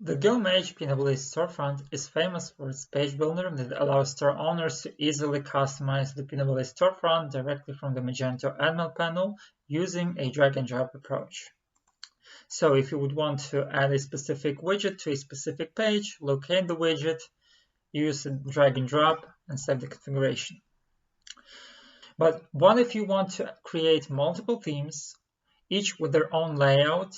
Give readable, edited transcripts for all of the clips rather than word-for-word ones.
The GoMage PWA Storefront is famous for its page builder that allows store owners to easily customize the PWA Storefront directly from the Magento admin panel using a drag-and-drop approach. So if you would want to add a specific widget to a specific page, locate the widget, use a drag-and-drop, and save the configuration. But what if you want to create multiple themes, each with their own layout,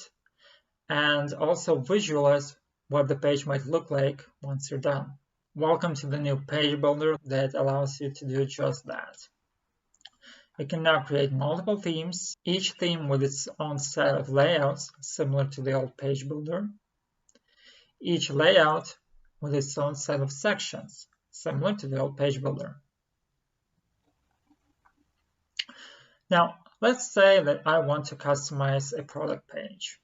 and also visualize what the page might look like once you're done? Welcome to the new page builder that allows you to do just that. You can now create multiple themes, each theme with its own set of layouts, similar to the old page builder. Each layout with its own set of sections, similar to the old page builder. Now, let's say that I want to customize a product page.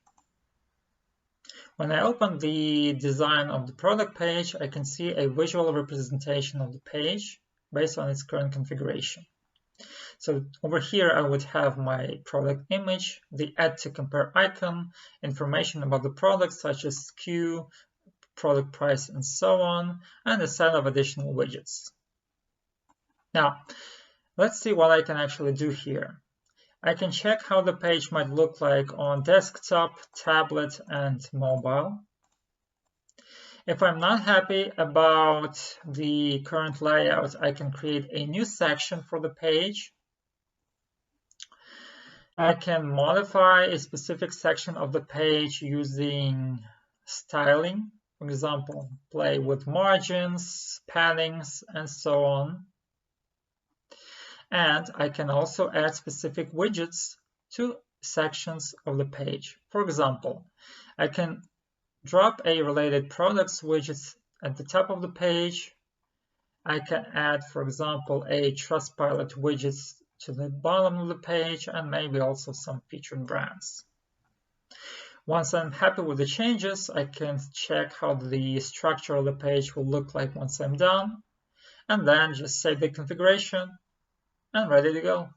When I open the design of the product page, I can see a visual representation of the page based on its current configuration. So over here, I would have my product image, the add to compare icon, information about the product such as SKU, product price, and so on, and a set of additional widgets. Now, let's see what I can actually do here. I can check how the page might look like on desktop, tablet, and mobile. If I'm not happy about the current layout, I can create a new section for the page. I can modify a specific section of the page using styling. For example, play with margins, paddings, and so on. And I can also add specific widgets to sections of the page. For example, I can drop a related products widget at the top of the page. I can add, for example, a Trustpilot widget to the bottom of the page, and maybe also some featured brands. Once I'm happy with the changes, I can check how the structure of the page will look like once I'm done, and then just save the configuration and ready to go.